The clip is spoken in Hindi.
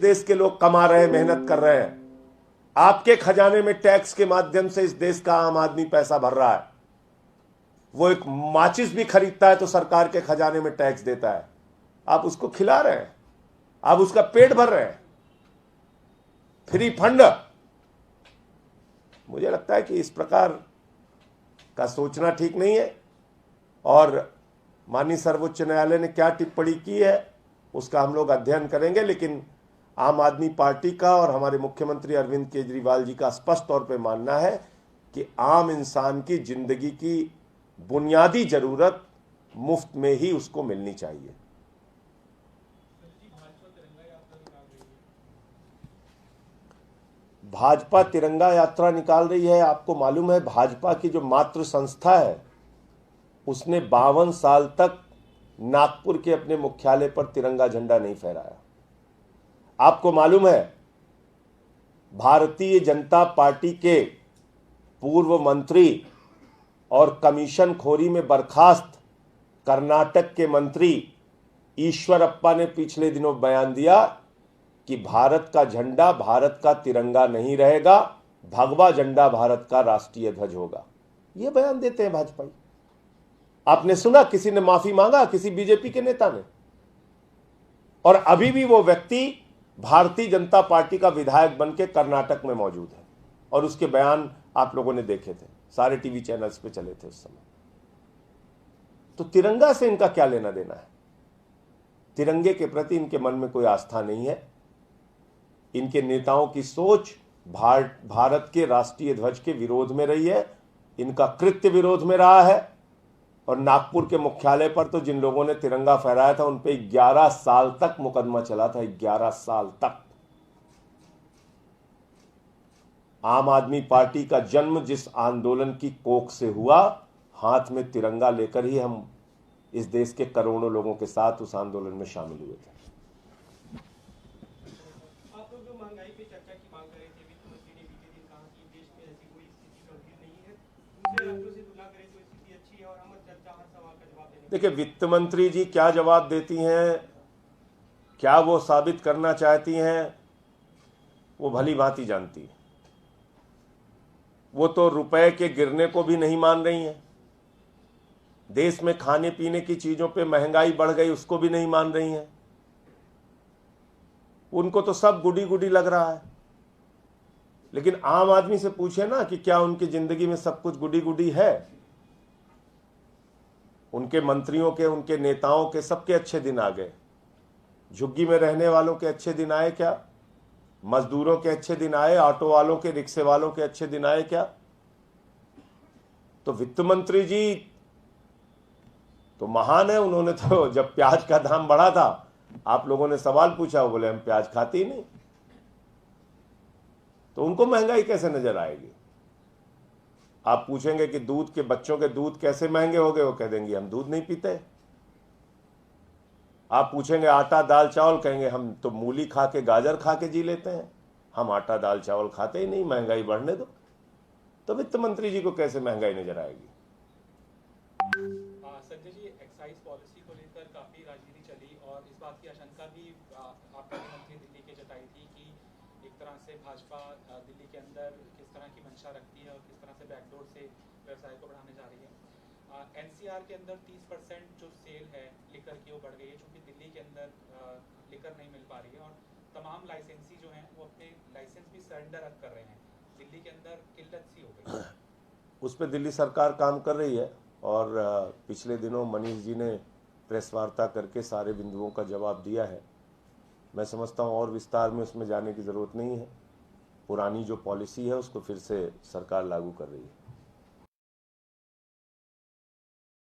देश के लोग कमा रहे हैं, मेहनत कर रहे हैं। आपके खजाने में टैक्स के माध्यम से इस देश का आम आदमी पैसा भर रहा है। वो एक माचिस भी खरीदता है तो सरकार के खजाने में टैक्स देता है। आप उसको खिला रहे हैं, आप उसका पेट भर रहे हैं। Free fund. मुझे लगता है कि इस प्रकार का सोचना ठीक नहीं है। और माननीय सर्वोच्च न्यायालय ने क्या टिप्पणी की है उसका हम लोग अध्ययन करेंगे, लेकिन आम आदमी पार्टी का और हमारे मुख्यमंत्री अरविंद केजरीवाल जी का स्पष्ट तौर पे मानना है कि आम इंसान की जिंदगी की बुनियादी जरूरत मुफ्त में ही उसको मिलनी चाहिए। भाजपा तिरंगा यात्रा निकाल रही है। आपको मालूम है भाजपा की जो मातृ संस्था है उसने 52 साल तक नागपुर के अपने मुख्यालय पर तिरंगा झंडा नहीं फहराया। आपको मालूम है भारतीय जनता पार्टी के पूर्व मंत्री और कमीशन खोरी में बर्खास्त कर्नाटक के मंत्री ईश्वरप्पा ने पिछले दिनों बयान दिया कि भारत का झंडा भारत का तिरंगा नहीं रहेगा, भगवा झंडा भारत का राष्ट्रीय ध्वज होगा। यह बयान देते हैं भाजपा। आपने सुना किसी ने माफी मांगा, किसी बीजेपी के नेता ने? और अभी भी वो व्यक्ति भारतीय जनता पार्टी का विधायक बनके कर्नाटक में मौजूद है और उसके बयान आप लोगों ने देखे थे, सारे टीवी चैनल्स पे चले थे उस समय। तो तिरंगा से इनका क्या लेना देना है? तिरंगे के प्रति इनके मन में कोई आस्था नहीं है। इनके नेताओं की सोच भारत के राष्ट्रीय ध्वज के विरोध में रही है, इनका कृत्य विरोध में रहा है। और नागपुर के मुख्यालय पर तो जिन लोगों ने तिरंगा फहराया था उन पे 11 साल तक मुकदमा चला था। 11 साल तक। आम आदमी पार्टी का जन्म जिस आंदोलन की कोख से हुआ, हाथ में तिरंगा लेकर ही हम इस देश के करोड़ों लोगों के साथ उस आंदोलन में शामिल हुए थे। आप लोग जो महंगाई पे चर्चा की मांग कर रहे थे, वित्त मंत्री ने बीते दिन कहा कि देश में ऐसी कोई स्थिति गंभीर नहीं है। दूसरे राज्यों से तुलना करें तो स्थिति अच्छी है और हम चर्चा हर सवाल का जवाब देने। देखिए वित्त मंत्री जी क्या जवाब देती हैं, क्या वो साबित करना चाहती हैं, वो भली भांति जानती है। वो तो रुपए के गिरने को भी नहीं मान रही हैं। देश में खाने पीने की चीजों पे महंगाई बढ़ गई उसको भी नहीं मान रही हैं। उनको तो सब गुडी गुडी लग रहा है। लेकिन आम आदमी से पूछे ना कि क्या उनकी जिंदगी में सब कुछ गुडी गुडी है? उनके मंत्रियों के, उनके नेताओं के सबके अच्छे दिन आ गए। झुग्गी में रहने वालों के अच्छे दिन आए क्या? मजदूरों के अच्छे दिन आए? ऑटो वालों के, रिक्शे वालों के अच्छे दिन आए क्या? तो वित्त मंत्री जी तो महान है। उन्होंने तो जब प्याज का दाम बढ़ा था आप लोगों ने सवाल पूछा, वो बोले हम प्याज खाते ही नहीं। तो उनको महंगाई कैसे नजर आएगी? आप पूछेंगे कि दूध के, बच्चों के दूध कैसे महंगे हो गए, वो कह देंगे हम दूध नहीं पीते। आप पूछेंगे आटा दाल चावल, कहेंगे हम तो मूली खा के, गाजर खा के जी लेते हैं, हम आटा दाल चावल खाते ही नहीं, महंगाई बढ़ने दो। तो वित्त मंत्री जी को कैसे महंगाई नजर आएगी? संजय जी, एक्साइज पॉलिसी को लेकर काफी राजनीति चली और इस बात की आशंका भी आपका मंत्री दिल्ली के जताई थी कि एक तरह से भाजपा दिल्ली के अंदर किस तरह की मंशा रखती है और किस तरह से बैकडोर से व्यवसाय को बढ़ाने जा रही है। एनसीआर के अंदर 30% जो सेल है लिकर की वो बढ़ गई है, क्योंकि दिल्ली के अंदर लिकर नहीं मिल पा रही है और तमाम लाइसेंसी जो हैं वो अपने लाइसेंस भी सरेंडर कर रहे हैं। दिल्ली के अंदर किल्लत सी हो गई। उस पर दिल्ली सरकार काम कर रही है और पिछले दिनों मनीष जी ने प्रेस वार्ता करके सारे बिंदुओं का जवाब दिया है। मैं समझता हूँ और विस्तार में उसमें जाने की ज़रूरत नहीं है। पुरानी जो पॉलिसी है उसको फिर से सरकार लागू कर रही है।